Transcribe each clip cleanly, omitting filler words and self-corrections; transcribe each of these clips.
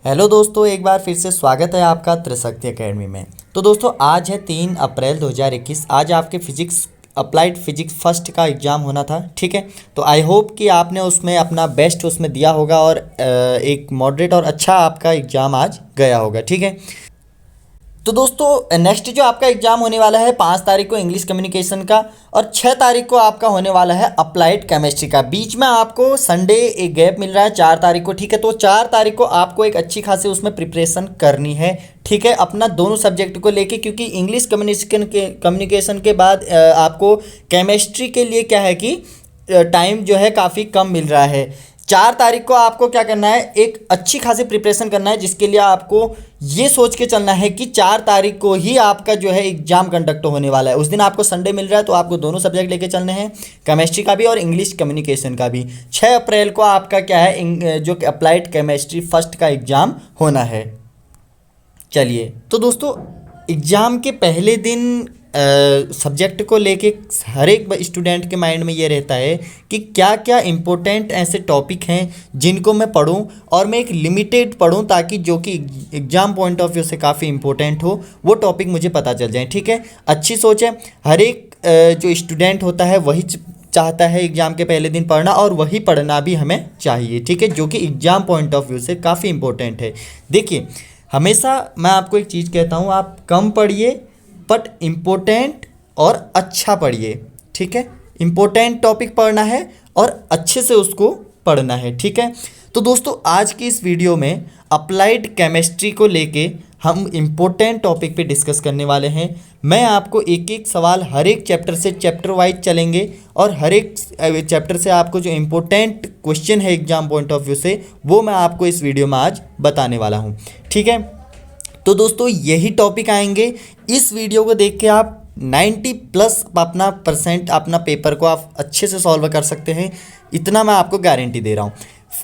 Hello दोस्तों, एक बार फिर से स्वागत है आपका त्रिशक्ति एकेडमी में। तो दोस्तों आज है 3 अप्रैल 2021। आज आपके फिजिक्स अप्लाइड फिजिक्स फर्स्ट का एग्ज़ाम होना था, ठीक है। तो आई होप कि आपने उसमें अपना बेस्ट उसमें दिया होगा और एक मॉडरेट और अच्छा आपका एग्ज़ाम आज गया होगा, ठीक है। तो दोस्तों नेक्स्ट जो आपका एग्जाम होने वाला है 5 तारीख को इंग्लिश कम्युनिकेशन का, और 6 तारीख को आपका होने वाला है अप्लाइड केमिस्ट्री का। बीच में आपको संडे एक गैप मिल रहा है 4 तारीख को, ठीक है। तो 4 तारीख को आपको एक अच्छी खासी उसमें प्रिपरेशन करनी है, ठीक है, अपना दोनों सब्जेक्ट को लेके, क्योंकि इंग्लिश कम्युनिकेशन के बाद आपको केमिस्ट्री के लिए क्या है कि टाइम जो है काफ़ी कम मिल रहा है। 4 तारीख को आपको क्या करना है, एक अच्छी खासी प्रिपरेशन करना है, जिसके लिए आपको ये सोच के चलना है कि 4 तारीख को ही आपका जो है एग्जाम कंडक्ट होने वाला है। उस दिन आपको संडे मिल रहा है, तो आपको दोनों सब्जेक्ट लेके चलने हैं, केमिस्ट्री का भी और इंग्लिश कम्युनिकेशन का भी। 6 अप्रैल को आपका क्या है, जो अप्लाइड केमिस्ट्री फर्स्ट का एग्ज़ाम होना है। चलिए, तो दोस्तों एग्ज़ाम के पहले दिन सब्जेक्ट को लेके हर एक स्टूडेंट के माइंड में ये रहता है कि क्या क्या इम्पोर्टेंट ऐसे टॉपिक हैं जिनको मैं पढूं, और मैं एक लिमिटेड पढूं, ताकि जो कि एग्ज़ाम पॉइंट ऑफ व्यू से काफ़ी इम्पोर्टेंट हो वो टॉपिक मुझे पता चल जाए, ठीक है। अच्छी सोच है। हर एक जो स्टूडेंट होता है वही चाहता है एग्ज़ाम के पहले दिन पढ़ना, और वही पढ़ना भी हमें चाहिए, ठीक है, जो कि एग्ज़ाम पॉइंट ऑफ व्यू से काफ़ी इम्पोर्टेंट है। देखिए, हमेशा मैं आपको एक चीज़ कहता हूँ, आप कम पढ़िए बट इम्पोर्टेंट और अच्छा पढ़िए, ठीक है। इम्पोर्टेंट टॉपिक पढ़ना है और अच्छे से उसको पढ़ना है, ठीक है। तो दोस्तों आज की इस वीडियो में अप्लाइड केमिस्ट्री को लेके हम इम्पोर्टेंट टॉपिक पे डिस्कस करने वाले हैं। मैं आपको एक एक सवाल हर एक चैप्टर से चैप्टर वाइज चलेंगे, और हर एक चैप्टर से आपको जो इम्पोर्टेंट क्वेश्चन है एग्जाम पॉइंट ऑफ व्यू से, वो मैं आपको इस वीडियो में आज बताने वाला हूँ, ठीक है। तो दोस्तों यही टॉपिक आएंगे। इस वीडियो को देख के आप 90+ अपना पेपर को आप अच्छे से सॉल्व कर सकते हैं, इतना मैं आपको गारंटी दे रहा हूँ।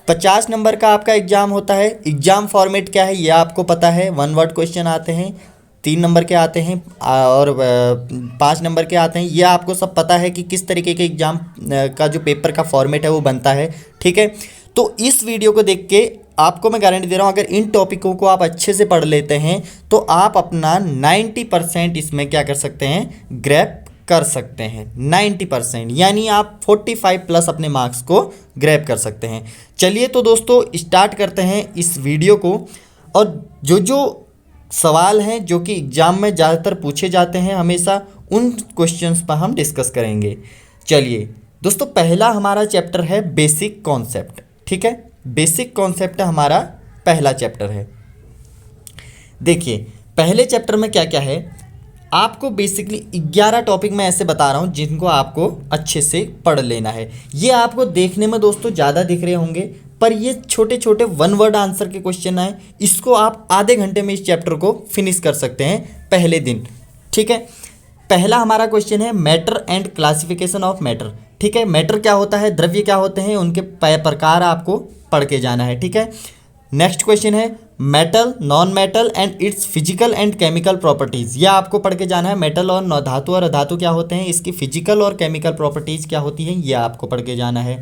50 नंबर का आपका एग्ज़ाम होता है। एग्ज़ाम फॉर्मेट क्या है ये आपको पता है। 1 वर्ड क्वेश्चन आते हैं, 3 नंबर के आते हैं और 5 नंबर के आते हैं। ये आपको सब पता है कि किस तरीके के एग्ज़ाम का जो पेपर का फॉर्मेट है वो बनता है, ठीक है। तो इस वीडियो को देख के आपको मैं गारंटी दे रहा हूँ, अगर इन टॉपिकों को आप अच्छे से पढ़ लेते हैं तो आप अपना 90% इसमें क्या कर सकते हैं, ग्रैब कर सकते हैं। 90% यानी आप 45+ अपने मार्क्स को ग्रैब कर सकते हैं। चलिए तो दोस्तों स्टार्ट करते हैं इस वीडियो को, और जो जो सवाल हैं जो कि एग्ज़ाम में ज़्यादातर पूछे जाते हैं हमेशा, उन क्वेश्चंस पर हम डिस्कस करेंगे। चलिए दोस्तों, पहला हमारा चैप्टर है बेसिक कॉन्सेप्ट, ठीक है। बेसिक कॉन्सेप्ट हमारा पहला चैप्टर है। देखिए पहले चैप्टर में क्या क्या है, आपको बेसिकली 11 टॉपिक मैं ऐसे बता रहा हूँ जिनको आपको अच्छे से पढ़ लेना है। ये आपको देखने में दोस्तों ज़्यादा दिख रहे होंगे, पर ये छोटे छोटे 1 वर्ड आंसर के क्वेश्चन आए, इसको आप आधे घंटे में इस चैप्टर को फिनिश कर सकते हैं पहले दिन, ठीक है। पहला हमारा क्वेश्चन है matter and classification of matter, ठीक है। मैटर क्या होता है, द्रव्य क्या होते हैं, उनके प्रकार आपको पढ़ के जाना है, ठीक है। नेक्स्ट क्वेश्चन है metal, non metal and it's physical and chemical properties. यह आपको पढ़ के जाना है। मेटल और धातु और अधातु क्या होते हैं, इसकी फिजिकल और केमिकल प्रॉपर्टीज़ क्या होती हैं, यह आपको पढ़ के जाना है।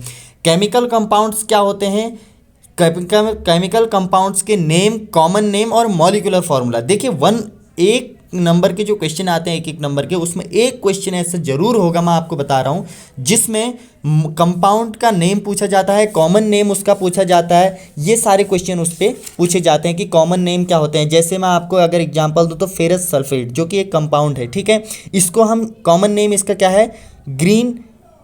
केमिकल कंपाउंड्स क्या होते हैं, केमिकल कंपाउंड्स के नेम, कॉमन नेम और मॉलिक्यूलर फार्मूला। देखिए एक नंबर के जो क्वेश्चन आते हैं, एक नंबर के, उसमें एक क्वेश्चन ऐसे ज़रूर होगा, मैं आपको बता रहा हूँ, जिसमें कंपाउंड का नेम पूछा जाता है, कॉमन नेम उसका पूछा जाता है। ये सारे क्वेश्चन उस पर पूछे जाते हैं कि कॉमन नेम क्या होते हैं। जैसे मैं आपको अगर एग्जांपल दूँ तो फेरस सल्फेट जो कि एक कंपाउंड है, ठीक है, इसको हम कॉमन नेम इसका क्या है, ग्रीन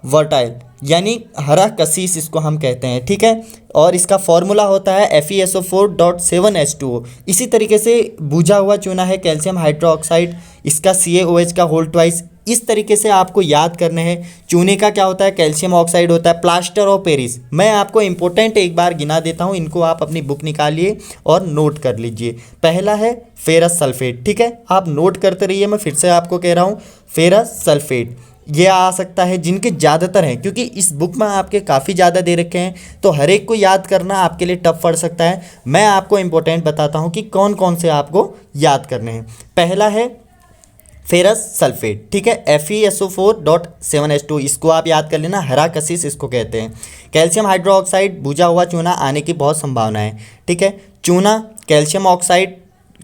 वर्टाइल यानी हरा कसीस इसको हम कहते हैं, ठीक है। और इसका फॉर्मूला होता है FeSO4.7H2O। इसी तरीके से बुझा हुआ चूना है कैल्शियम हाइड्रोक्साइड, इसका CaOH का होल ट्वाइस। इस तरीके से आपको याद करने हैं। चूने का क्या होता है, कैल्शियम ऑक्साइड होता है। प्लास्टर ऑफ पेरिस, मैं आपको इंपॉर्टेंट एक बार गिना देता हूँ, इनको आप अपनी बुक निकालिए और नोट कर लीजिए। पहला है फेरस सल्फेट, ठीक है, आप नोट करते रहिए, मैं फिर से आपको कह रहा हूँ फेरस सल्फेट ये आ सकता है, जिनके ज़्यादातर हैं, क्योंकि इस बुक में आपके काफ़ी ज़्यादा दे रखे हैं, तो हर एक को याद करना आपके लिए टफ पड़ सकता है। मैं आपको इंपॉर्टेंट बताता हूँ कि कौन कौन से आपको याद करने हैं। पहला है फेरस सल्फेट, ठीक है, FeSO4.7H2, इसको आप याद कर लेना, हरा कशिश इसको कहते हैं। कैल्शियम हाइड्रोक्साइड, भुजा हुआ चूना आने की बहुत संभावना है, ठीक है। चूना, कैल्शियम ऑक्साइड,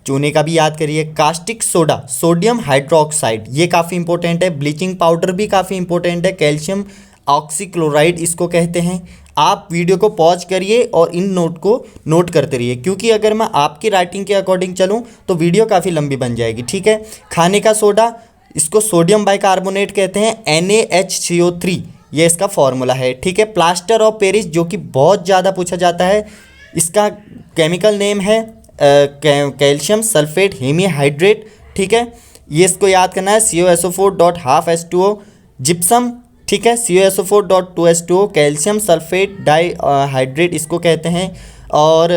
चूने का भी याद करिए। कास्टिक सोडा, सोडियम हाइड्रोक्साइड, ये काफ़ी इंपॉर्टेंट है। ब्लीचिंग पाउडर भी काफ़ी इंपॉर्टेंट है, कैल्शियम ऑक्सीक्लोराइड इसको कहते हैं। आप वीडियो को पॉज करिए और इन नोट को नोट करते रहिए, क्योंकि अगर मैं आपकी राइटिंग के अकॉर्डिंग चलूँ तो वीडियो काफ़ी लंबी बन जाएगी, ठीक है। खाने का सोडा, इसको सोडियम बाइकार्बोनेट कहते हैं, NaHCO3 ये इसका फॉर्मूला है, ठीक है। प्लास्टर ऑफ पेरिस, जो कि बहुत ज़्यादा पूछा जाता है, इसका केमिकल नेम है कैल्शियम सल्फेट हेमीहाइड्रेट, ठीक है। ये इसको याद करना है, COSO4.12H2O। जिप्सम, ठीक है, COSO4.2H2O, कैल्शियम सल्फेट डाइहाइड्रेट इसको कहते हैं। और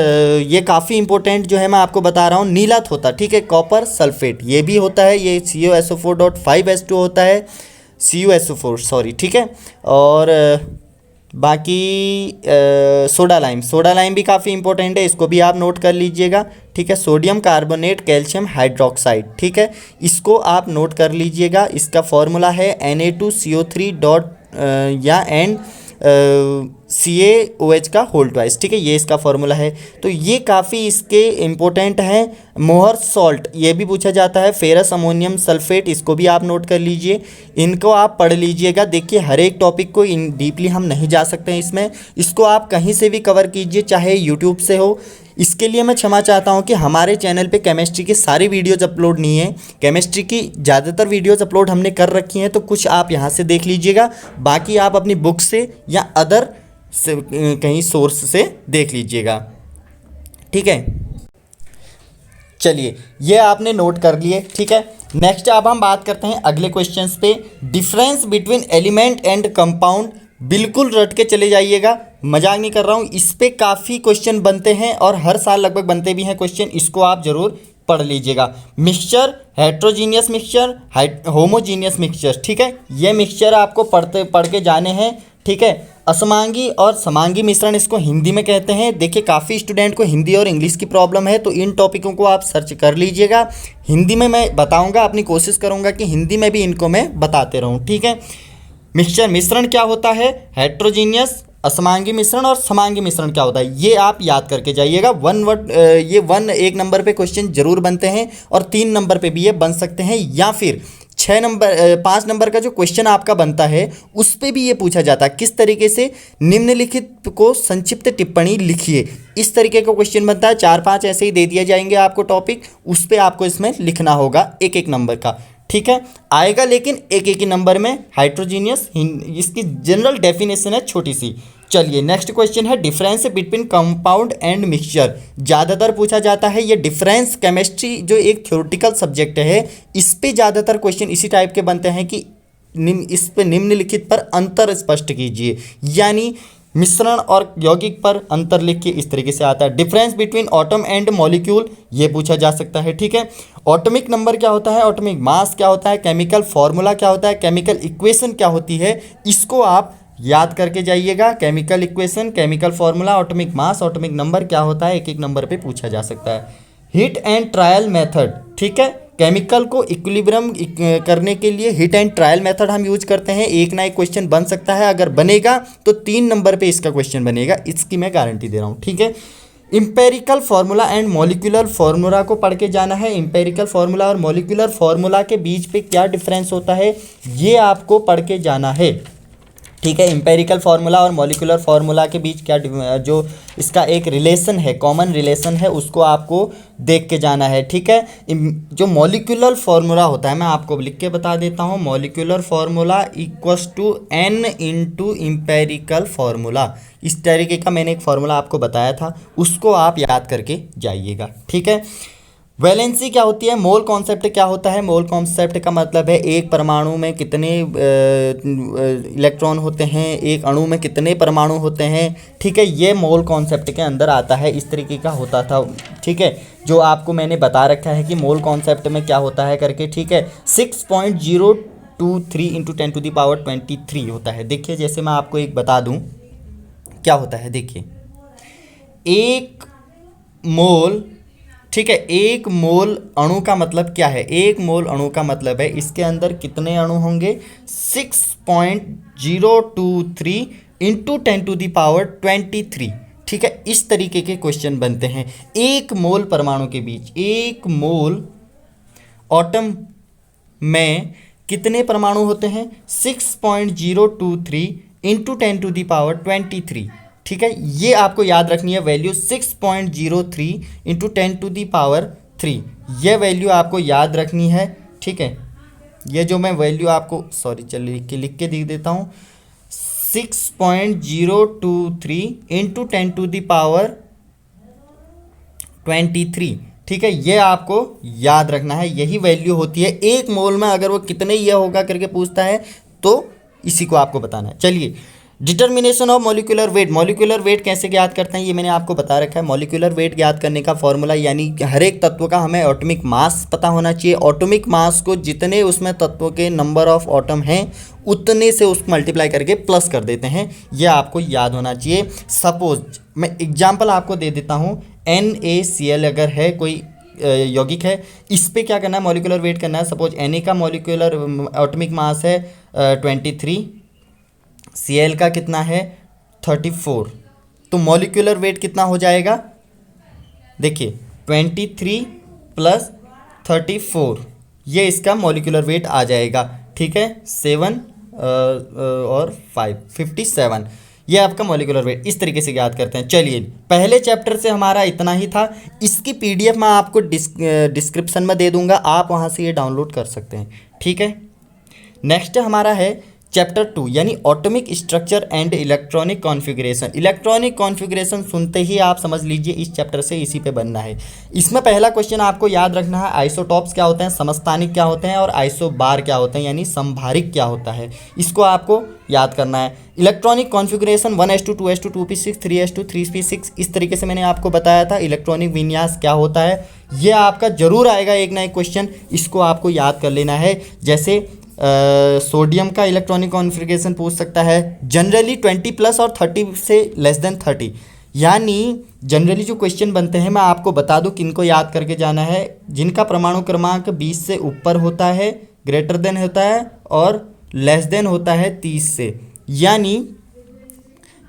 ये काफ़ी इंपॉर्टेंट जो है मैं आपको बता रहा हूँ, नीलत होता, ठीक है, कॉपर सल्फेट ये भी होता है, ये COSO4.5H2O होता है, CuSO4 सॉरी, ठीक है। और बाकी सोडा लाइम भी काफ़ी इंपॉर्टेंट है, इसको भी आप नोट कर लीजिएगा, ठीक है। सोडियम कार्बोनेट, कैल्शियम हाइड्रोक्साइड, ठीक है, इसको आप नोट कर लीजिएगा। इसका फॉर्मूला है Na2CO3 डॉट या एंड CaOH का होल ट्वाइस, ठीक है, ये इसका फॉर्मूला है। तो ये काफ़ी इसके इम्पोर्टेंट हैं। मोहर सॉल्ट, ये भी पूछा जाता है। फेरस अमोनियम सल्फेट, इसको भी आप नोट कर लीजिए, इनको आप पढ़ लीजिएगा। देखिए हर एक टॉपिक को इन डीपली हम नहीं जा सकते हैं इसमें, इसको आप कहीं से भी कवर कीजिए, चाहे यूट्यूब से हो। इसके लिए मैं क्षमा चाहता हूं कि हमारे चैनल पे केमिस्ट्री की सारी वीडियोज़ अपलोड नहीं है, केमिस्ट्री की ज़्यादातर वीडियोज़ अपलोड हमने कर रखी हैं, तो कुछ आप यहाँ से देख लीजिएगा, बाकी आप अपनी बुक से या अदर से कहीं सोर्स से देख लीजिएगा, ठीक है। चलिए ये आपने नोट कर लिए, ठीक है। नेक्स्ट अब हम बात करते हैं अगले क्वेश्चंस पे। Difference between element and compound, बिल्कुल रट के चले जाइएगा, मजाक नहीं कर रहा हूँ, इस पे काफ़ी क्वेश्चन बनते हैं और हर साल लगभग बनते भी हैं क्वेश्चन, इसको आप जरूर पढ़ लीजिएगा। Mixture, heterogeneous mixture, homogeneous mixture, ठीक है, ये मिक्सचर आपको पढ़ के जाने हैं, ठीक है। असमांगी और समांगी मिश्रण इसको हिंदी में कहते हैं। देखिए काफ़ी स्टूडेंट को हिंदी और इंग्लिश की प्रॉब्लम है, तो इन टॉपिकों को आप सर्च कर लीजिएगा। हिंदी में मैं बताऊंगा, अपनी कोशिश करूंगा कि हिंदी में भी इनको मैं बताते रहूं, ठीक है। मिक्सचर, मिश्रण क्या होता है, हेट्रोजीनियस, असमांगी मिश्रण और समांगी मिश्रण क्या होता है, ये आप याद करके जाइएगा। एक नंबर पे क्वेश्चन जरूर बनते हैं और 3 नंबर पे भी ये बन सकते हैं, या फिर 5 नंबर का जो क्वेश्चन आपका बनता है उस पे भी ये पूछा जाता है, किस तरीके से निम्नलिखित को संक्षिप्त टिप्पणी लिखिए, इस तरीके का क्वेश्चन बनता है। 4-5 ऐसे ही दे दिए जाएंगे आपको टॉपिक, उस पे आपको इसमें लिखना होगा एक नंबर का, ठीक है, आएगा लेकिन एक नंबर में। हाइड्रोजीनियस, इसकी जनरल डेफिनेशन है छोटी सी। चलिए नेक्स्ट क्वेश्चन है difference between compound and mixture, ज़्यादातर पूछा जाता है ये डिफरेंस। केमिस्ट्री जो एक थ्योरेटिकल सब्जेक्ट है, इस पे ज़्यादातर क्वेश्चन इसी टाइप के बनते हैं कि इस पे निम्नलिखित पर अंतर स्पष्ट कीजिए, यानी मिश्रण और यौगिक पर अंतर लिख के इस तरीके से आता है। Difference between atom and molecule, ये पूछा जा सकता है, ठीक है। एटॉमिक नंबर क्या होता है, एटॉमिक मास क्या होता है, केमिकल फॉर्मूला क्या होता है, केमिकल इक्वेशन क्या होती है, इसको आप याद करके जाइएगा। Chemical equation, chemical formula, atomic mass, atomic number क्या होता है, एक नंबर पे पूछा जा सकता है। हिट एंड ट्रायल मेथड, ठीक है, केमिकल को इक्विलिब्रियम करने के लिए हिट एंड ट्रायल मेथड हम यूज करते हैं। एक ना एक क्वेश्चन बन सकता है, अगर बनेगा तो 3 नंबर पे इसका क्वेश्चन बनेगा, इसकी मैं गारंटी दे रहा हूँ, ठीक है। Empirical formula and molecular formula को पढ़ के जाना है। इंपेरिकल फार्मूला और मॉलिक्यूलर फार्मूला के बीच पे क्या डिफरेंस होता है, ये आपको पढ़ के जाना है, ठीक है। इंपेरिकल फार्मूला और मॉलिक्यूलर फार्मूला के बीच क्या जो इसका एक रिलेशन है, कॉमन रिलेशन है, उसको आपको देख के जाना है, ठीक है। जो मॉलिक्यूलर फार्मूला होता है, मैं आपको लिख के बता देता हूँ, molecular formula equals to n into empirical formula, इस तरीके का मैंने एक फार्मूला आपको बताया था, उसको आप याद करके जाइएगा, ठीक है। वैलेंसी क्या होती है, मोल कॉन्सेप्ट क्या होता है, मोल कॉन्सेप्ट का मतलब है एक परमाणु में कितने इलेक्ट्रॉन होते हैं, एक अणु में कितने परमाणु होते हैं, ठीक है, ये मोल कॉन्सेप्ट के अंदर आता है, इस तरीके का होता था, ठीक है, जो आपको मैंने बता रखा है कि मोल कॉन्सेप्ट में क्या होता है करके, ठीक है। 6.023 इंटू 10⁻23 होता है। देखिए जैसे मैं आपको एक बता दूं क्या होता है, देखिए 1 मोल, ठीक है। एक मोल अणु का मतलब क्या है? एक मोल अणु का मतलब है इसके अंदर कितने अणु होंगे? 6.023 इंटू 10⁻23। ठीक है, इस तरीके के क्वेश्चन बनते हैं। एक मोल परमाणु के बीच, एक मोल एटम में कितने परमाणु होते हैं? 6.023 इंटू 10⁻23। ठीक है, ये आपको याद रखनी है वैल्यू, 6.03 इंटू 10⁻3। ये वैल्यू आपको याद रखनी है। ठीक है, ये जो मैं वैल्यू आपको लिख के दे देता हूँ, 6.023 इंटू 10⁻23। ठीक है, ये आपको याद रखना है, यही वैल्यू होती है एक मोल में। अगर वो कितने ये होगा करके पूछता है तो इसी को आपको बताना है। चलिए, determination of molecular weight. Molecular weight कैसे ज्ञात करते हैं ये मैंने आपको बता रखा है। मॉलिक्यूलर वेट ज्ञात करने का फॉर्मूला, यानी हर एक तत्व का हमें एटॉमिक मास पता होना चाहिए। एटॉमिक मास को जितने उसमें तत्वों के नंबर ऑफ एटम हैं उतने से उसको मल्टीप्लाई करके प्लस कर देते हैं, यह आपको याद होना चाहिए। सपोज मैं एग्जाम्पल आपको दे देता हूँ, NaCl अगर है कोई यौगिक है, इस पे क्या करना है? मॉलिक्यूलर वेट करना है। सपोज Na का मॉलिक्यूलर एटॉमिक मास है 23, Cl का कितना है 34, तो मॉलिक्यूलर वेट कितना हो जाएगा? देखिए 23 प्लस 34, ये इसका मॉलिक्यूलर वेट आ जाएगा। ठीक है, 7 और 5 57, ये आपका मॉलिक्यूलर वेट इस तरीके से याद करते हैं। चलिए, पहले चैप्टर से हमारा इतना ही था। इसकी PDF मैं आपको डिस्क्रिप्शन में दे दूंगा, आप वहाँ से ये डाउनलोड कर सकते हैं। ठीक है, नेक्स्ट हमारा है चैप्टर 2, यानी atomic structure and electronic configuration. Electronic configuration सुनते ही आप समझ लीजिए इस चैप्टर से इसी पे बनना है। इसमें पहला क्वेश्चन आपको याद रखना है, आइसोटॉप्स क्या होते हैं, समस्थानिक क्या होते हैं और आइसोबार क्या होते हैं, यानी समभारिक क्या होता है, इसको आपको याद करना है। Electronic configuration 1s2 2s2 2p6 3s2 3p6, इस तरीके से मैंने आपको बताया था। इलेक्ट्रॉनिक विन्यास क्या होता है, ये आपका जरूर आएगा एक ना एक क्वेश्चन, इसको आपको याद कर लेना है। जैसे सोडियम का इलेक्ट्रॉनिक कॉन्फ़िगरेशन पूछ सकता है, जनरली 20+ और 30 से लेस देन 30। यानी जनरली जो क्वेश्चन बनते हैं, मैं आपको बता दूं किनको याद करके जाना है, जिनका परमाणु क्रमांक 20 से ऊपर होता है, ग्रेटर देन होता है और लेस देन होता है 30 से। यानी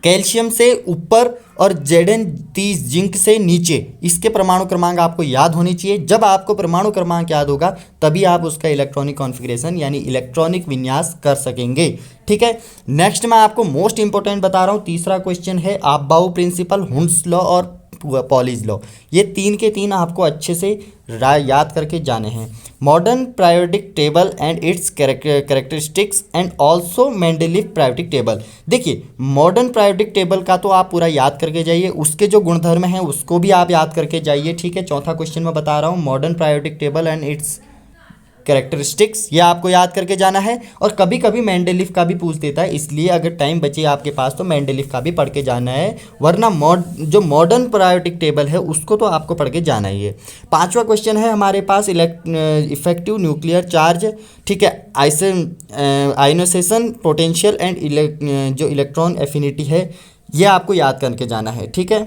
कैल्शियम से ऊपर और Zn30 जिंक से नीचे, इसके परमाणु क्रमांक आपको याद होनी चाहिए। जब आपको परमाणु क्रमांक याद होगा तभी आप उसका इलेक्ट्रॉनिक कॉन्फ़िगरेशन यानी इलेक्ट्रॉनिक विन्यास कर सकेंगे। ठीक है, नेक्स्ट मैं आपको मोस्ट इंपॉर्टेंट बता रहा हूँ, तीसरा क्वेश्चन है अफबाऊ प्रिंसिपल, हुंस लॉ और पॉलीज लॉ। ये तीन के तीन आपको अच्छे से याद करके जाने हैं। Modern periodic table and it's characteristics and also Mendeleev periodic table. देखिए, मॉडर्न पीरियोडिक टेबल का तो आप पूरा याद करके जाइए, उसके जो गुणधर्म हैं उसको भी आप याद करके जाइए। ठीक है, चौथा क्वेश्चन मैं बता रहा हूँ, modern periodic table and it's characteristics, ये आपको याद करके जाना है। और कभी कभी मेंडलीव का भी पूछ देता है, इसलिए अगर टाइम बचे आपके पास तो मेंडलीव का भी पढ़ के जाना है, वरना जो मॉडर्न पीरियोडिक टेबल है उसको तो आपको पढ़ के जाना ही है। पांचवा क्वेश्चन है हमारे पास इफेक्टिव न्यूक्लियर चार्ज। ठीक है, आयोनाइजेशन पोटेंशियल एंड जो इलेक्ट्रॉन एफिनिटी है, ये आपको याद करके जाना है। ठीक है,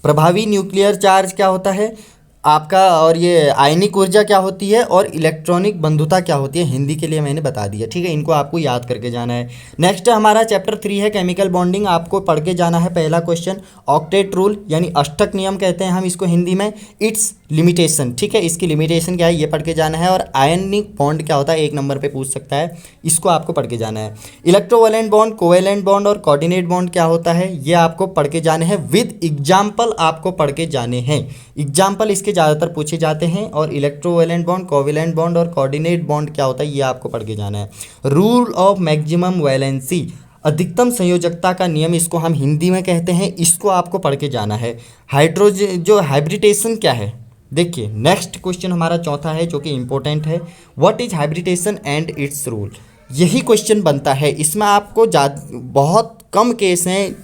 प्रभावी न्यूक्लियर चार्ज क्या होता है आपका, और ये आयनिक ऊर्जा क्या होती है, और इलेक्ट्रॉनिक बंधुता क्या होती है, हिंदी के लिए मैंने बता दिया। ठीक है, इनको आपको याद करके जाना है। नेक्स्ट हमारा चैप्टर 3 है केमिकल बॉन्डिंग, आपको पढ़ के जाना है। पहला क्वेश्चन ऑक्टेट रूल, यानी अष्टक नियम कहते हैं हम इसको हिंदी में, इट्स लिमिटेशन। ठीक है, इसकी लिमिटेशन क्या है ये पढ़ के जाना है। और आयनिक बॉन्ड क्या होता है, एक नंबर पे पूछ सकता है, इसको आपको पढ़ के जाना है। इलेक्ट्रोवैलेंट बॉन्ड, कोवैलेंट बॉन्ड और कोऑर्डिनेट बॉन्ड क्या होता है, ये आपको पढ़ के जाने हैं। विद एग्जाम्पल आपको पढ़ के जाने हैं, एग्जाम्पल इसके ज़्यादातर पूछे जाते हैं। और इलेक्ट्रोवैलेंट बॉन्ड, कोवैलेंट बॉन्ड और कोऑर्डिनेट बॉन्ड क्या होता है ये आपको पढ़ के जाना है। रूल ऑफ मैक्सिमम वैलेंसी, अधिकतम संयोजकता का नियम, इसको हम हिंदी में कहते हैं, इसको आपको पढ़ के जाना है। हाइड्रोजन जो हाइब्रिडेशन क्या है, देखिए नेक्स्ट क्वेश्चन हमारा चौथा है जो कि इंपॉर्टेंट है, what is hybridisation and its rule. यही क्वेश्चन बनता है, इसमें आपको बहुत कम केस हैं,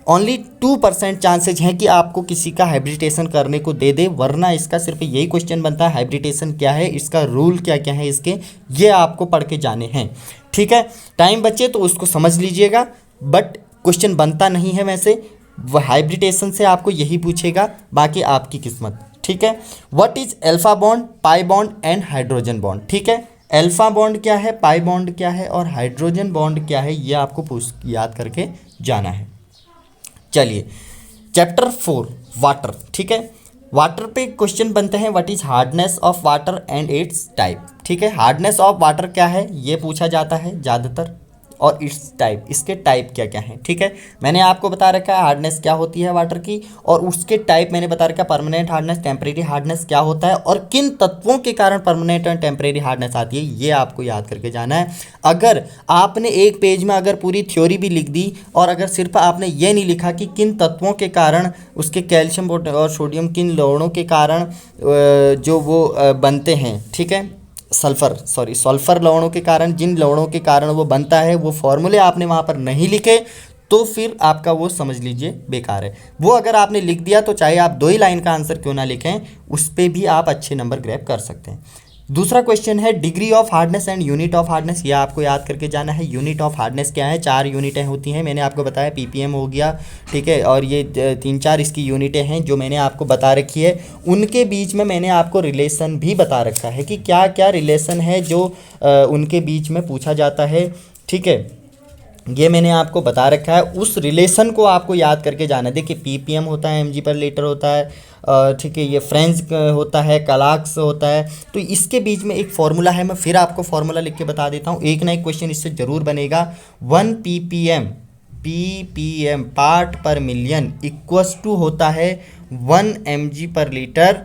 ओनली 2% चांसेज हैं कि आपको किसी का हाइब्रिडेशन करने को दे दे, वरना इसका सिर्फ यही क्वेश्चन बनता है, हाइब्रिडेशन क्या है, इसका रूल क्या क्या है इसके, ये आपको पढ़ के जाने हैं। ठीक है, टाइम बचे तो उसको समझ लीजिएगा, बट क्वेश्चन बनता नहीं है वैसे, वह हाइब्रिडेशन से आपको यही पूछेगा, बाकी आपकी किस्मत। ठीक है। What is alpha bond, pi bond and hydrogen bond, ठीक है। अल्फा बॉन्ड क्या है, पाई बॉन्ड क्या है और हाइड्रोजन बॉन्ड क्या है, ये आपको याद करके जाना है। चलिए चैप्टर 4 वाटर, ठीक है। वाटर पे क्वेश्चन बनते हैं, what is hardness of water and its type, ठीक है। हार्डनेस ऑफ वाटर क्या है ये पूछा जाता है ज़्यादातर, और इट्स टाइप, इसके टाइप क्या क्या हैं, ठीक है। मैंने आपको बता रखा है हार्डनेस क्या होती है वाटर की, और उसके टाइप मैंने बता रखा है, परमानेंट हार्डनेस, टेम्परेरी हार्डनेस क्या होता है और किन तत्वों के कारण परमानेंट और टेम्परेरी हार्डनेस आती है, ये आपको याद करके जाना है। अगर आपने एक पेज में अगर पूरी थ्योरी भी लिख दी और अगर सिर्फ आपने ये नहीं लिखा कि किन तत्वों के कारण उसके कैल्शियम और सोडियम किन लवणों के कारण जो वो बनते हैं, ठीक है, सल्फर लवणों के कारण, जिन लवणों के कारण वो बनता है, वो फॉर्मूले आपने वहाँ पर नहीं लिखे तो फिर आपका वो समझ लीजिए बेकार है। वो अगर आपने लिख दिया तो चाहे आप 2 ही लाइन का आंसर क्यों ना लिखें, उस पर भी आप अच्छे नंबर ग्रैब कर सकते हैं। दूसरा क्वेश्चन है degree of hardness and unit of hardness, ये आपको याद करके जाना है। यूनिट ऑफ हार्डनेस क्या है, 4 यूनिटें होती हैं, मैंने आपको बताया पीपीएम हो गया, ठीक है, और ये 3-4 इसकी यूनिटें हैं जो मैंने आपको बता रखी है। उनके बीच में मैंने आपको रिलेशन भी बता रखा है कि क्या क्या रिलेशन है जो उनके बीच में पूछा जाता है, ठीक है, ये मैंने आपको बता रखा है। उस रिलेशन को आपको याद करके जाना है। देखिए पीपीएम होता है, एमजी पर लीटर होता है, ठीक है, ये फ्रेंच होता है, कलाक्स होता है, तो इसके बीच में एक फार्मूला है, मैं फिर आपको फार्मूला लिख के बता देता हूँ, एक ना एक क्वेश्चन इससे ज़रूर बनेगा। 1 पीपीएम पार्ट पर मिलियन इक्वस टू होता है 1 एमजी पर लीटर,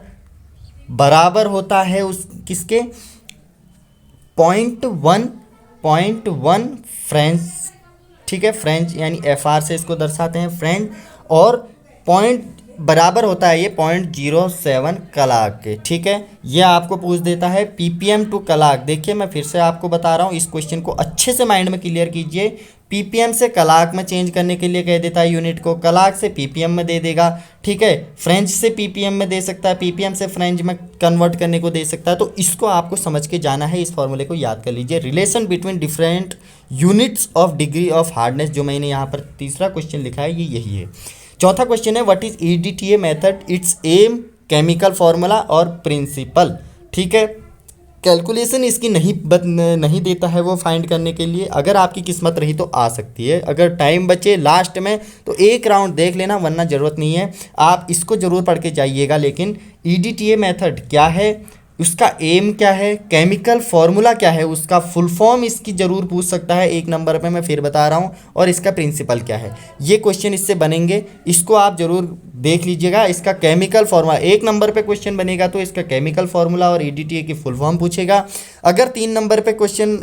बराबर होता है उस किसके, 0.1 फ्रेंच, ठीक है, फ्रेंच यानी एफआर से इसको दर्शाते हैं फ्रेंच, और पॉइंट बराबर होता है ये 0.07 कलाक के, ठीक है। ये आपको पूछ देता है पीपीएम टू कलाक। देखिए मैं फिर से आपको बता रहा हूँ, इस क्वेश्चन को अच्छे से माइंड में क्लियर कीजिए। पीपीएम से कलाक में चेंज करने के लिए कह देता है यूनिट को, कलाक से पीपीएम में दे देगा, ठीक है, फ्रेंच से पीपीएम में दे सकता है, पीपीएम से फ्रेंच में कन्वर्ट करने को दे सकता है। तो इसको आपको समझ के जाना है, इस फॉर्मूले को याद कर लीजिए। Relation between different units of degree of hardness, जो मैंने यहाँ पर तीसरा क्वेश्चन लिखा है ये यही है। चौथा क्वेश्चन है what is EDTA method, it's um, chemical formula और प्रिंसिपल, ठीक है। कैलकुलेशन इसकी नहीं देता है वो फाइंड करने के लिए, अगर आपकी किस्मत रही तो आ सकती है, अगर टाइम बचे लास्ट में तो एक राउंड देख लेना, वरना ज़रूरत नहीं है। आप इसको ज़रूर पढ़ के जाइएगा। लेकिन ईडीटीए मेथड क्या है, उसका एम क्या है, केमिकल फार्मूला क्या है, उसका फुल फॉर्म इसकी ज़रूर पूछ सकता है 1 नंबर पे, मैं फिर बता रहा हूँ, और इसका प्रिंसिपल क्या है, ये क्वेश्चन इससे बनेंगे, इसको आप ज़रूर देख लीजिएगा। इसका केमिकल फार्मूला 1 नंबर पे क्वेश्चन बनेगा तो इसका केमिकल फार्मूला और ईडीटीए की फुल फॉर्म पूछेगा। अगर 3 नंबर पे क्वेश्चन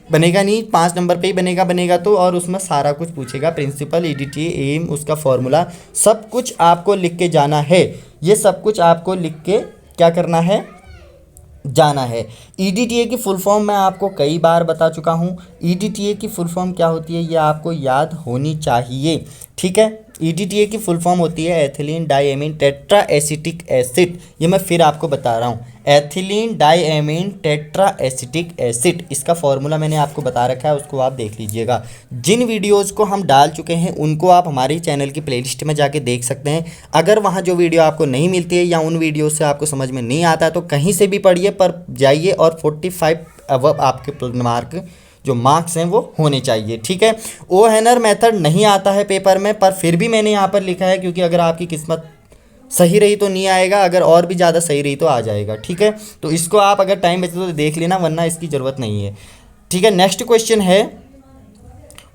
बनेगा नहीं, 5 नंबर पे ही बनेगा तो, और उसमें सारा कुछ पूछेगा, प्रिंसिपल, ईडीटीए, एम, उसका फार्मूला, सब कुछ आपको लिख के जाना है। ये सब कुछ आपको लिख के क्या करना है, जाना है। ईडीटीए की फुल फॉर्म मैं आपको कई बार बता चुका हूँ। ईडीटीए की फुल फॉर्म क्या होती है ये आपको याद होनी चाहिए, ठीक है। ईडीटीए की फुल फॉर्म होती है ethylene diamine tetra acetic acid, ये मैं फिर आपको बता रहा हूँ, ethylene diamine tetra acetic acid, इसका फॉर्मूला मैंने आपको बता रखा है, उसको आप देख लीजिएगा। जिन वीडियोज़ को हम डाल चुके हैं उनको आप हमारे चैनल की प्लेलिस्ट में जाके देख सकते हैं। अगर वहाँ जो वीडियो आपको नहीं मिलती है या उन वीडियो से आपको समझ में नहीं आता है तो कहीं से भी पढ़िए, पर जाइए और 45 अब आपके मार्क जो मार्क्स हैं वो होने चाहिए, ठीक है। ओहेनर मेथड नहीं आता है पेपर में, पर फिर भी मैंने यहाँ पर लिखा है क्योंकि अगर आपकी किस्मत सही रही तो नहीं आएगा, अगर और भी ज़्यादा सही रही तो आ जाएगा, ठीक है। तो इसको आप अगर टाइम बचे तो देख लेना, वरना इसकी ज़रूरत नहीं है, ठीक है। नेक्स्ट क्वेश्चन है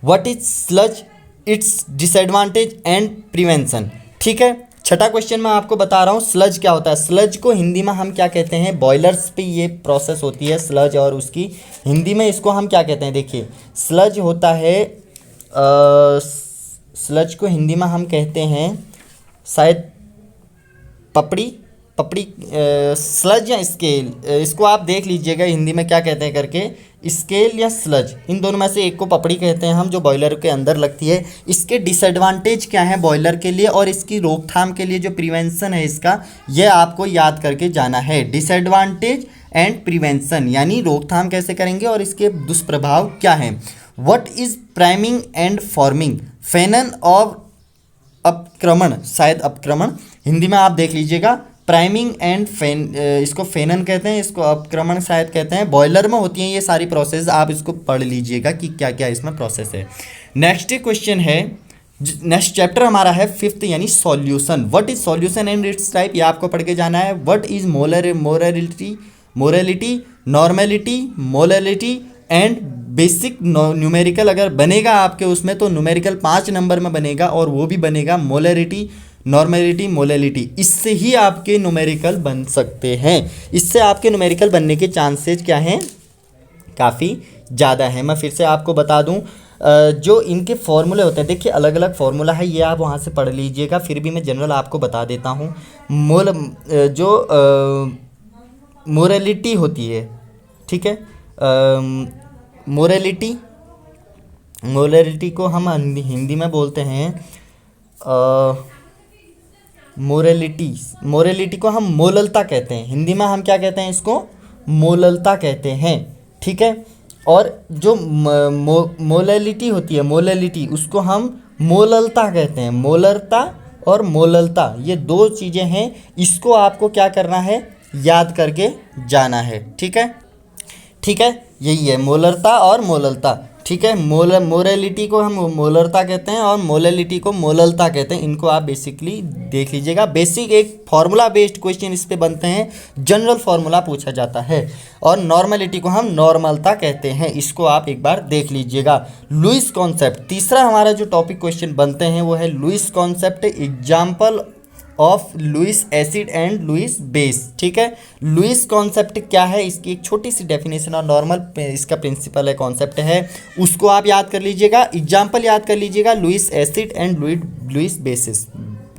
what is sludge, it's disadvantage and prevention, ठीक है। छठा क्वेश्चन मैं आपको बता रहा हूँ, स्लज क्या होता है। स्लज को हिंदी में हम क्या कहते हैं, बॉयलर्स पे ये प्रोसेस होती है स्लज, और उसकी हिंदी में इसको हम क्या कहते हैं, देखिए स्लज होता है, स्लज को हिंदी में हम कहते हैं शायद पपड़ी स्लज या स्केल, इसको आप देख लीजिएगा हिंदी में क्या कहते हैं करके, स्केल या स्लज, इन दोनों में से एक को पपड़ी कहते हैं हम, जो बॉयलर के अंदर लगती है। इसके डिसएडवांटेज क्या है बॉयलर के लिए, और इसकी रोकथाम के लिए जो प्रिवेंशन है इसका, यह आपको याद करके जाना है। डिसएडवांटेज एंड प्रिवेंशन यानी रोकथाम कैसे करेंगे और इसके दुष्प्रभाव क्या हैं। What is priming and forming, फेनन और अपक्रमण, शायद अपक्रमण, हिंदी में आप देख लीजिएगा। प्राइमिंग एंड इसको फेनन कहते हैं, इसको अपक्रमण शायद कहते हैं। बॉयलर में होती हैं ये सारी प्रोसेस, आप इसको पढ़ लीजिएगा कि क्या क्या इसमें प्रोसेस है। नेक्स्ट क्वेश्चन है, नेक्स्ट चैप्टर हमारा है 5th यानी solution. What is solution and its type, ये आपको पढ़ के जाना है। What is molarity, normality, molality and basic numerical. अगर बनेगा आपके उसमें तो न्यूमेरिकल 5 नंबर में बनेगा, और वो भी बनेगा मोलरिटी, नॉर्मेलिटी, मोललिटी। इससे ही आपके न्यूमेरिकल बन सकते हैं। इससे आपके न्यूमेरिकल बनने के चांसेस क्या हैं, काफ़ी ज़्यादा है। मैं फिर से आपको बता दूं, जो इनके फॉर्मूले होते हैं, देखिए अलग अलग फार्मूला है, ये आप वहाँ से पढ़ लीजिएगा, फिर भी मैं जनरल आपको बता देता हूँ। मोरलिटी होती है, ठीक है, मोरलिटी को हम हिंदी में बोलते हैं मोरलिटी को हम मोललता कहते हैं। हिंदी में हम क्या कहते हैं, इसको मोललता कहते हैं, ठीक है। और जो मोललिटी होती है, मोललिटी, उसको हम मोललता कहते हैं। मोलरता और मोललता ये 2 चीज़ें हैं, इसको आपको क्या करना है, याद करके जाना है, ठीक है, ठीक है। यही है मोलरता और मोललता, ठीक है। मोरलिटी को हम मोलरता कहते हैं और मोललिटी को मोललता कहते हैं। इनको आप बेसिकली देख लीजिएगा। बेसिक एक फार्मूला बेस्ड क्वेश्चन इस पे बनते हैं, जनरल फार्मूला पूछा जाता है। और नॉर्मलिटी को हम नॉर्मलता कहते हैं, इसको आप एक बार देख लीजिएगा। लुईस कॉन्सेप्ट, तीसरा हमारा जो टॉपिक क्वेश्चन बनते हैं वो है Lewis concept, example of Lewis acid and Lewis base, ठीक है। लुईस कॉन्सेप्ट क्या है, इसकी एक छोटी सी डेफिनेशन और नॉर्मल इसका प्रिंसिपल है, कॉन्सेप्ट है, उसको आप याद कर लीजिएगा। एग्जाम्पल याद कर लीजिएगा, Lewis acid and Lewis basis,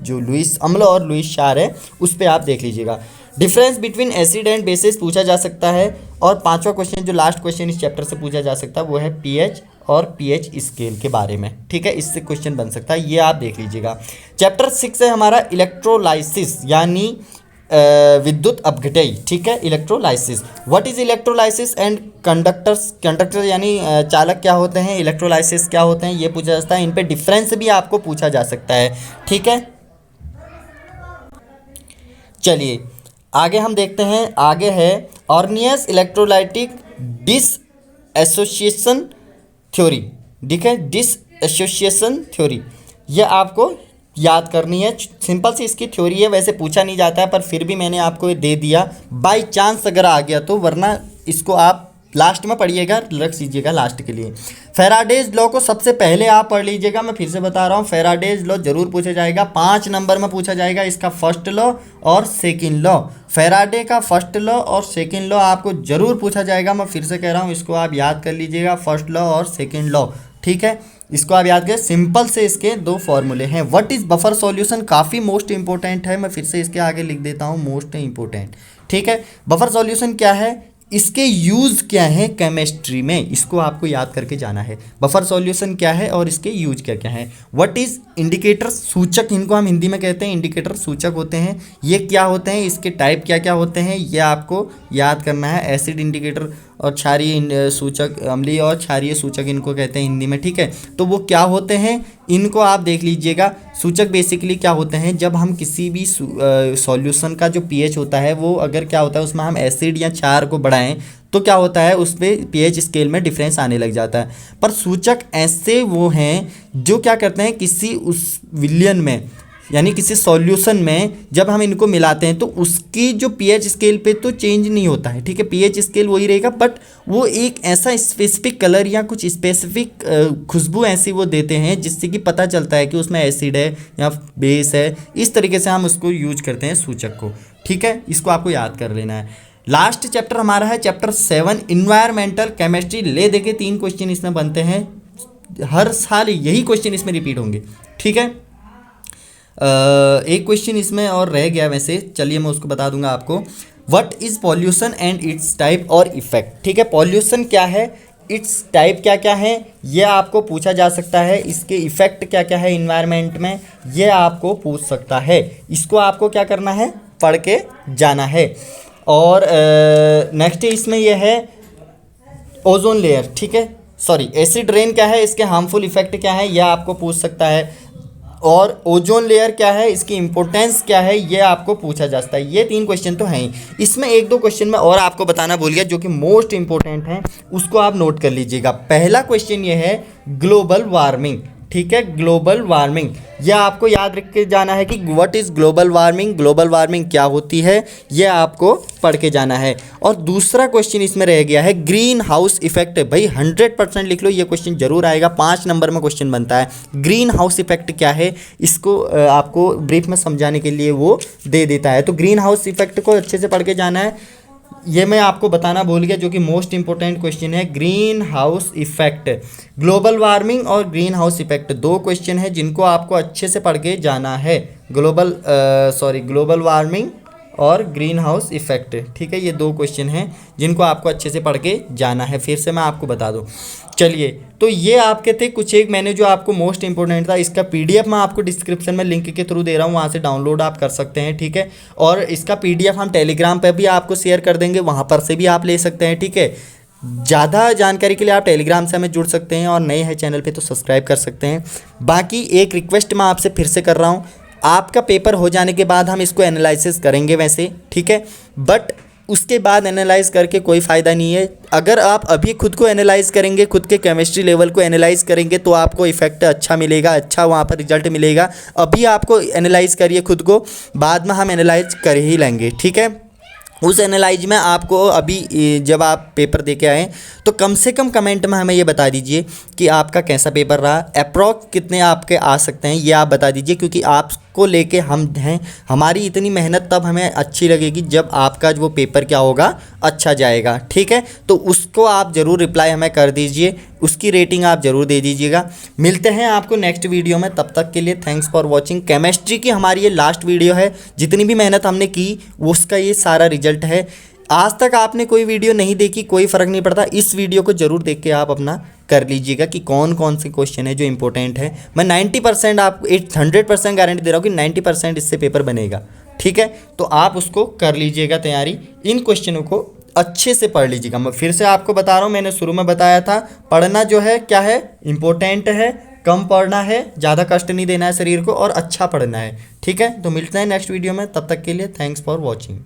जो लुईस अम्ल और लुईस क्षार है उस पर आप देख लीजिएगा। Difference between acid and bases पूछा जा सकता है। और 5वां क्वेश्चन जो लास्ट क्वेश्चन इस चैप्टर से पूछा जा सकता है वो है पीएच और पीएच स्केल के बारे में, ठीक है। इससे क्वेश्चन बन सकता है, ये आप देख लीजिएगा। चैप्टर 6 है हमारा इलेक्ट्रोलाइसिस यानी विद्युत अपघटन, ठीक है, electrolysis. What is electrolysis and conductor यानी चालक क्या होते हैं, इलेक्ट्रोलाइसिस क्या होते हैं, ये पूछा जाता है। इन पे डिफरेंस भी आपको पूछा जा सकता है, ठीक है। चलिए आगे हम देखते हैं, आगे है अर्नियस इलेक्ट्रोलाइटिक डिसएसोसिएशन थ्योरी, ठीक है, डिसएसोसिएशन थ्योरी, ये आपको याद करनी है। सिंपल सी इसकी थ्योरी है, वैसे पूछा नहीं जाता है पर फिर भी मैंने आपको ये दे दिया बाय चांस अगर आ गया तो, वरना इसको आप लास्ट में पढ़िएगा, रख लीजिएगा लास्ट के लिए। फेराडेज लॉ को सबसे पहले आप पढ़ लीजिएगा, मैं फिर से बता रहा हूँ, फेराडेज लॉ जरूर पूछा जाएगा, 5 नंबर में पूछा जाएगा। इसका फर्स्ट लॉ और सेकंड लॉ, फेराडे का फर्स्ट लॉ और सेकंड लॉ आपको जरूर पूछा जाएगा। मैं फिर से कह रहा हूँ, इसको आप याद कर लीजिएगा, फर्स्ट लॉ और सेकंड लॉ, ठीक है, इसको आप याद करें। सिंपल से इसके 2 फॉर्मूले हैं। व्हाट इज बफर सॉल्यूशन, काफ़ी मोस्ट इंपॉर्टेंट है, मैं फिर से इसके आगे लिख देता हूँ मोस्ट इंपॉर्टेंट, ठीक है। बफर सॉल्यूशन क्या है, इसके यूज़ क्या है केमिस्ट्री में, इसको आपको याद करके जाना है। बफर सॉल्यूशन क्या है और इसके यूज क्या क्या है। व्हाट इज इंडिकेटर, सूचक, इनको हम हिंदी में कहते हैं इंडिकेटर, सूचक होते हैं। ये क्या होते हैं, इसके टाइप क्या क्या होते हैं, ये आपको याद करना है। एसिड इंडिकेटर और क्षारीय सूचक, अम्लीय और क्षारीय सूचक इनको कहते हैं हिंदी में, ठीक है। तो वो क्या होते हैं, इनको आप देख लीजिएगा। सूचक बेसिकली क्या होते हैं, जब हम किसी भी सॉल्यूशन का जो पीएच होता है वो अगर क्या होता है उसमें हम एसिड या क्षार को बढ़ाएं तो क्या होता है, उस पर पीएच स्केल में डिफरेंस आने लग जाता है। पर सूचक ऐसे वो हैं जो क्या करते हैं, किसी उस विलयन में यानी किसी सॉल्यूशन में जब हम इनको मिलाते हैं तो उसकी जो पीएच स्केल पे तो चेंज नहीं होता है, ठीक है, पीएच स्केल वही रहेगा, बट वो एक ऐसा स्पेसिफिक कलर या कुछ स्पेसिफिक खुशबू ऐसी वो देते हैं जिससे कि पता चलता है कि उसमें एसिड है या बेस है। इस तरीके से हम उसको यूज करते हैं सूचक को, ठीक है, इसको आपको याद कर लेना है। लास्ट चैप्टर हमारा है चैप्टर 7 इन्वायरमेंटल केमिस्ट्री। ले देके 3 क्वेश्चन इसमें बनते हैं, हर साल यही क्वेश्चन इसमें रिपीट होंगे, ठीक है। एक क्वेश्चन इसमें और रह गया वैसे, चलिए मैं उसको बता दूंगा आपको। What is pollution and its type और इफेक्ट, ठीक है। पॉल्यूशन क्या है, इट्स टाइप क्या क्या है, ये आपको पूछा जा सकता है। इसके इफेक्ट क्या क्या है इन्वायरमेंट में, ये आपको पूछ सकता है। इसको आपको क्या करना है, पढ़ के जाना है। और नेक्स्ट इसमें यह है ओजोन लेयर, ठीक है, सॉरी एसिड रेन क्या है, इसके हार्मफुल इफेक्ट क्या है, यह आपको पूछ सकता है। और ओजोन लेयर क्या है, इसकी इंपॉर्टेंस क्या है, ये आपको पूछा जा सकता है। ये 3 क्वेश्चन तो हैं ही। इसमें 1-2 क्वेश्चन मैं और आपको बताना भूल गया जो कि मोस्ट इंपॉर्टेंट है, उसको आप नोट कर लीजिएगा। पहला क्वेश्चन ये है ग्लोबल वार्मिंग, ठीक है, ग्लोबल वार्मिंग। यह आपको याद रख के जाना है कि what is global warming, global warming क्या होती है, यह आपको पढ़ के जाना है। और दूसरा क्वेश्चन इसमें रह गया है ग्रीन हाउस इफेक्ट। भाई 100% लिख लो, ये क्वेश्चन जरूर आएगा, 5 नंबर में क्वेश्चन बनता है। ग्रीन हाउस इफेक्ट क्या है, इसको आपको ब्रीफ में समझाने के लिए वो दे देता है। तो ग्रीन हाउस इफेक्ट को अच्छे से पढ़ के जाना है। ये मैं आपको बताना भूल गया जो कि मोस्ट इंपॉर्टेंट क्वेश्चन है, green house effect. Global warming और ग्रीन हाउस इफेक्ट 2 क्वेश्चन है जिनको आपको अच्छे से पढ़ के जाना है। ग्लोबल वार्मिंग और ग्रीन हाउस इफेक्ट, ठीक है, ये 2 क्वेश्चन हैं जिनको आपको अच्छे से पढ़ के जाना है। फिर से मैं आपको बता दूं। चलिए, तो ये आपके थे कुछ एक मैंने जो आपको मोस्ट इंपॉर्टेंट था। इसका पीडीएफ मैं आपको डिस्क्रिप्शन में लिंक के थ्रू दे रहा हूँ, वहाँ से डाउनलोड आप कर सकते हैं, ठीक है। और इसका पीडीएफ हम टेलीग्राम पर भी आपको शेयर कर देंगे, वहाँ पर से भी आप ले सकते हैं, ठीक है। ज़्यादा जानकारी के लिए आप टेलीग्राम से हमें जुड़ सकते हैं, और नए हैं चैनल पे तो सब्सक्राइब कर सकते हैं। बाकी एक रिक्वेस्ट मैं आपसे फिर से कर रहा हूँ, आपका पेपर हो जाने के बाद हम इसको एनालिसिस करेंगे वैसे, ठीक है, बट उसके बाद एनालाइज करके कोई फ़ायदा नहीं है। अगर आप अभी खुद को एनालाइज करेंगे, खुद के केमिस्ट्री लेवल को एनालाइज करेंगे, तो आपको इफेक्ट अच्छा मिलेगा, अच्छा वहाँ पर रिजल्ट मिलेगा। अभी आपको एनालाइज करिए खुद को, बाद में हम एनालाइज कर ही लेंगे, ठीक है। उस एनालाइज में आपको अभी जब आप पेपर दे के आएँ तो कम से कम कमेंट में हमें ये बता दीजिए कि आपका कैसा पेपर रहा, अप्रॉक्स कितने आपके आ सकते हैं, ये आप बता दीजिए, क्योंकि आपको लेके हम हैं। हमारी इतनी मेहनत तब हमें अच्छी लगेगी जब आपका वो पेपर क्या होगा, अच्छा जाएगा, ठीक है। तो उसको आप ज़रूर रिप्लाई हमें कर दीजिए, उसकी रेटिंग आप ज़रूर दे दीजिएगा। मिलते हैं आपको नेक्स्ट वीडियो में, तब तक के लिए थैंक्स फॉर वॉचिंग। केमिस्ट्री की हमारी ये लास्ट वीडियो है, जितनी भी मेहनत हमने की उसका ये सारा रिजल्ट है। आज तक आपने कोई वीडियो नहीं देखी, कोई फ़र्क नहीं पड़ता, इस वीडियो को ज़रूर देख के आप अपना कर लीजिएगा कि कौन कौन से क्वेश्चन है जो इंपॉर्टेंट है। मैं 90% आप 100% गारंटी दे रहा हूँ कि 90% इससे पेपर बनेगा, ठीक है। तो आप उसको कर लीजिएगा तैयारी, इन क्वेश्चनों को अच्छे से पढ़ लीजिएगा। मैं फिर से आपको बता रहा हूँ, मैंने शुरू में बताया था, पढ़ना जो है क्या है, इम्पोर्टेंट है, कम पढ़ना है, ज़्यादा कष्ट नहीं देना है शरीर को, और अच्छा पढ़ना है, ठीक है। तो मिलते हैं नेक्स्ट वीडियो में, तब तक के लिए थैंक्स फॉर वॉचिंग।